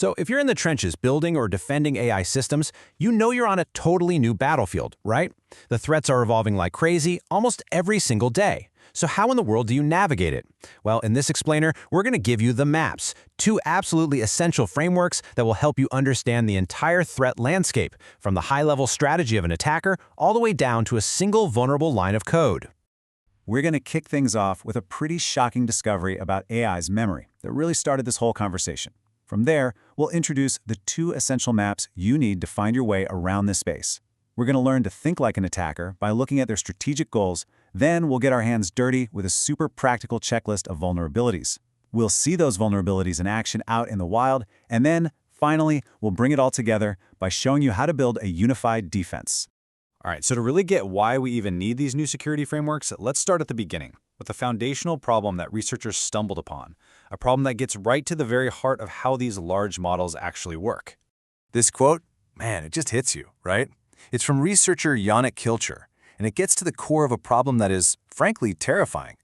So if you're in the trenches building or defending AI systems, you know you're on a totally new battlefield, right? The threats are evolving like crazy almost every single day. So how in the world do you navigate it? Well, in this explainer, we're going to give you the maps, two absolutely essential frameworks that will help you understand the entire threat landscape, from the high-level strategy of an attacker all the way down to a single vulnerable line of code. We're going to kick things off with a pretty shocking discovery about AI's memory that really started this whole conversation. From there, we'll introduce the two essential maps you need to find your way around this space. We're going to learn to think like an attacker by looking at their strategic goals. Then we'll get our hands dirty with a super practical checklist of vulnerabilities. We'll see those vulnerabilities in action out in the wild, and then, finally, we'll bring it all together by showing you how to build a unified defense. All right, so to really get why we even need these new security frameworks, let's start at the beginning, with a foundational problem that researchers stumbled upon, a problem that gets right to the very heart of how these large models actually work. This quote, man, it just hits you, right? It's from researcher Yannick Kilcher, and it gets to the core of a problem that is, frankly, terrifying.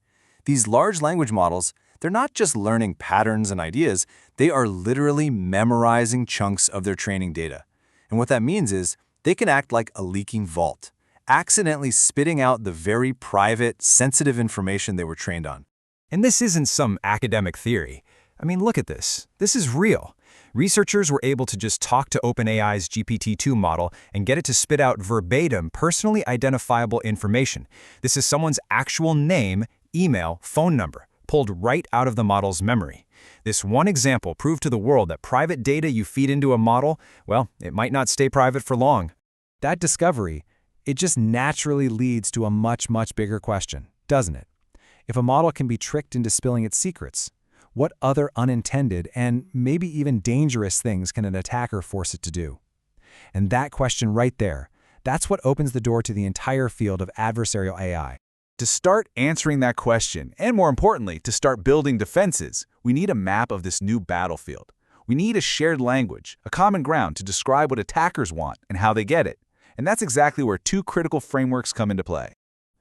These large language models, they're not just learning patterns and ideas, they are literally memorizing chunks of their training data. And what that means is, they can act like a leaking vault, accidentally spitting out the very private, sensitive information they were trained on. And this isn't some academic theory. I mean, look at this. This is real. Researchers were able to just talk to OpenAI's GPT-2 model and get it to spit out verbatim, personally identifiable information. This is someone's actual name, email, phone number, pulled right out of the model's memory. This one example proved to the world that private data you feed into a model, well, it might not stay private for long. That discovery, it just naturally leads to a much, much bigger question, doesn't it? If a model can be tricked into spilling its secrets, what other unintended and maybe even dangerous things can an attacker force it to do? And that question right there, that's what opens the door to the entire field of adversarial AI. To start answering that question, and more importantly, to start building defenses, we need a map of this new battlefield. We need a shared language, a common ground to describe what attackers want and how they get it. And that's exactly where two critical frameworks come into play.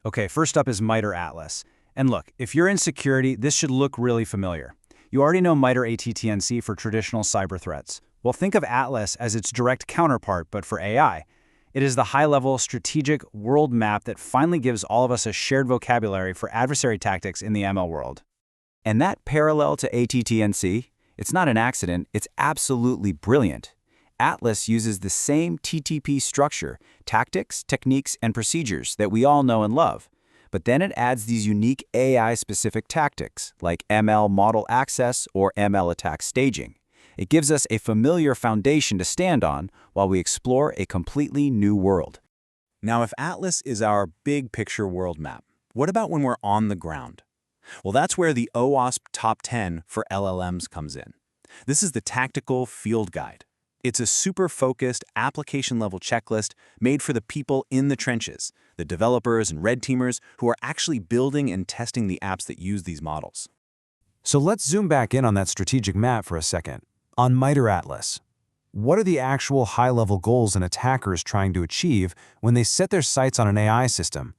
Okay, first up is MITRE Atlas. And look, if you're in security, this should look really familiar. You already know MITRE ATT&C for traditional cyber threats. Well, think of Atlas as its direct counterpart, but for AI. It is the high-level, strategic world map that finally gives all of us a shared vocabulary for adversary tactics in the ML world. And that parallel to ATT&C, it's not an accident, it's absolutely brilliant. Atlas uses the same TTP structure, tactics, techniques, and procedures that we all know and love. But then it adds these unique AI-specific tactics, like ML model access or ML attack staging. It gives us a familiar foundation to stand on while we explore a completely new world. Now, if Atlas is our big picture world map, what about when we're on the ground? Well, that's where the OWASP Top 10 for LLMs comes in. This is the tactical field guide. It's a super focused application-level checklist made for the people in the trenches, the developers and red teamers who are actually building and testing the apps that use these models. So let's zoom back in on that strategic map for a second. On MITRE Atlas, what are the actual high-level goals an attacker is trying to achieve when they set their sights on an AI system?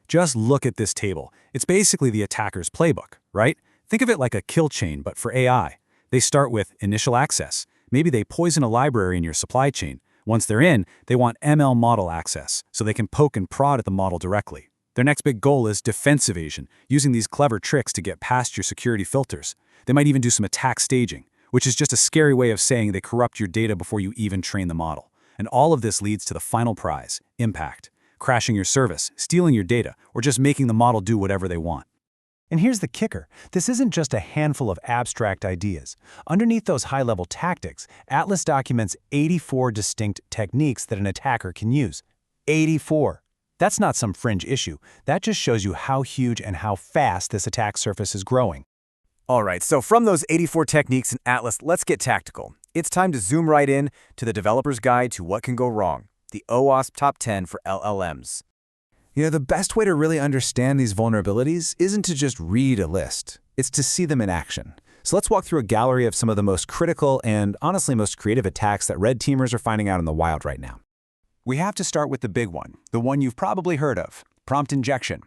Just look at this table. It's basically the attacker's playbook, right? Think of it like a kill chain, but for AI. They start with initial access. Maybe they poison a library in your supply chain. Once they're in, they want ML model access, so they can poke and prod at the model directly. Their next big goal is defense evasion, using these clever tricks to get past your security filters. They might even do some attack staging, which is just a scary way of saying they corrupt your data before you even train the model. And all of this leads to the final prize, impact, crashing your service, stealing your data, or just making the model do whatever they want. And here's the kicker. This isn't just a handful of abstract ideas. Underneath those high-level tactics, Atlas documents 84 distinct techniques that an attacker can use. 84. That's not some fringe issue. That just shows you how huge and how fast this attack surface is growing. All right, so from those 84 techniques in Atlas, let's get tactical. It's time to zoom right in to the developer's guide to what can go wrong, the OWASP Top 10 for LLMs. You know, the best way to really understand these vulnerabilities isn't to just read a list. It's to see them in action. So let's walk through a gallery of some of the most critical and honestly most creative attacks that red teamers are finding out in the wild right now. We have to start with the big one, the one you've probably heard of, prompt injection.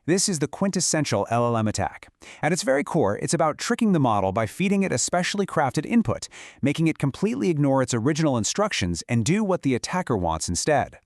This is the quintessential LLM attack. At its very core, it's about tricking the model by feeding it a specially crafted input, making it completely ignore its original instructions and do what the attacker wants instead.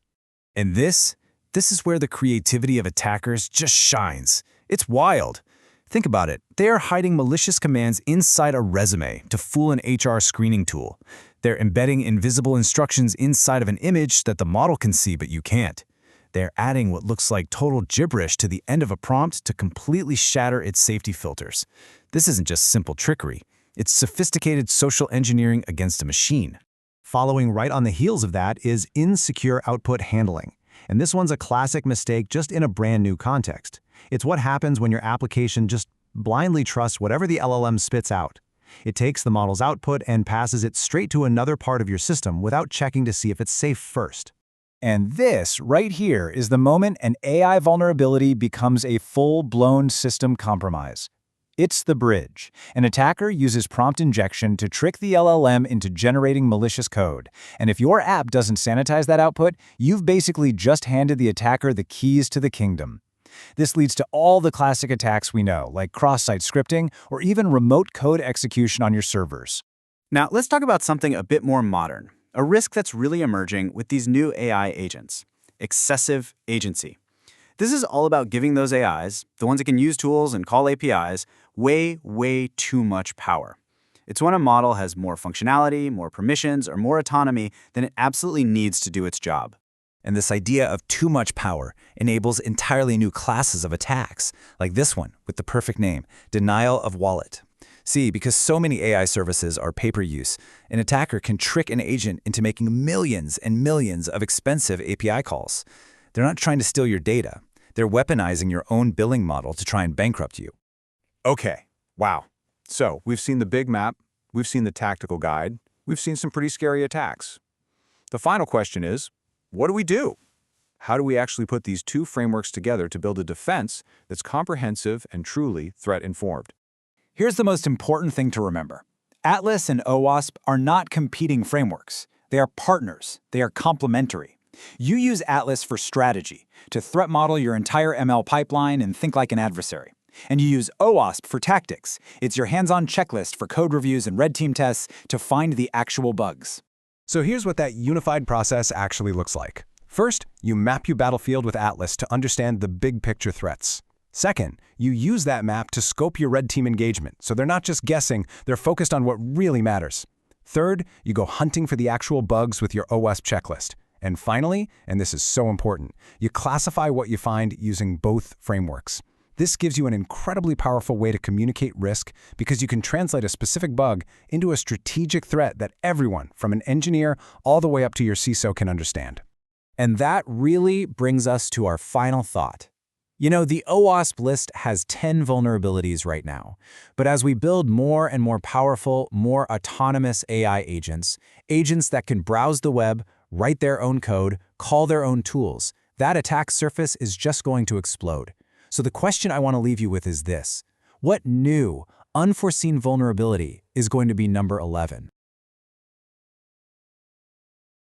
And this is where the creativity of attackers just shines. It's wild. Think about it. They are hiding malicious commands inside a resume to fool an HR screening tool. They're embedding invisible instructions inside of an image that the model can see but you can't. They're adding what looks like total gibberish to the end of a prompt to completely shatter its safety filters. This isn't just simple trickery. It's sophisticated social engineering against a machine. Following right on the heels of that is insecure output handling. And this one's a classic mistake just in a brand new context. It's what happens when your application just blindly trusts whatever the LLM spits out. It takes the model's output and passes it straight to another part of your system without checking to see if it's safe first. And this, right here, is the moment an AI vulnerability becomes a full-blown system compromise. It's the bridge. An attacker uses prompt injection to trick the LLM into generating malicious code. And if your app doesn't sanitize that output, you've basically just handed the attacker the keys to the kingdom. This leads to all the classic attacks we know, like cross-site scripting or even remote code execution on your servers. Now, let's talk about something a bit more modern, a risk that's really emerging with these new AI agents: excessive agency. This is all about giving those AIs, the ones that can use tools and call APIs, way too much power. It's when a model has more functionality, more permissions, or more autonomy than it absolutely needs to do its job. And this idea of too much power enables entirely new classes of attacks, like this one with the perfect name, denial of wallet. See, because so many AI services are pay-per-use, an attacker can trick an agent into making millions and millions of expensive API calls. They're not trying to steal your data. They're weaponizing your own billing model to try and bankrupt you. Okay, wow. So we've seen the big map, we've seen the tactical guide, we've seen some pretty scary attacks. The final question is, what do we do? How do we actually put these two frameworks together to build a defense that's comprehensive and truly threat-informed? Here's the most important thing to remember. Atlas and OWASP are not competing frameworks. They are partners. They are complementary. You use Atlas for strategy, to threat model your entire ML pipeline and think like an adversary. And you use OWASP for tactics. It's your hands-on checklist for code reviews and red team tests to find the actual bugs. So here's what that unified process actually looks like. First, you map your battlefield with Atlas to understand the big picture threats. Second, you use that map to scope your red team engagement, so they're not just guessing, they're focused on what really matters. Third, you go hunting for the actual bugs with your OWASP checklist. And finally, and this is so important, you classify what you find using both frameworks. This gives you an incredibly powerful way to communicate risk because you can translate a specific bug into a strategic threat that everyone, from an engineer all the way up to your CISO, can understand. And that really brings us to our final thought. You know, the OWASP list has 10 vulnerabilities right now. But as we build more and more powerful, more autonomous AI agents, agents that can browse the web, write their own code, call their own tools, that attack surface is just going to explode. So the question I want to leave you with is this: what new, unforeseen vulnerability is going to be number 11?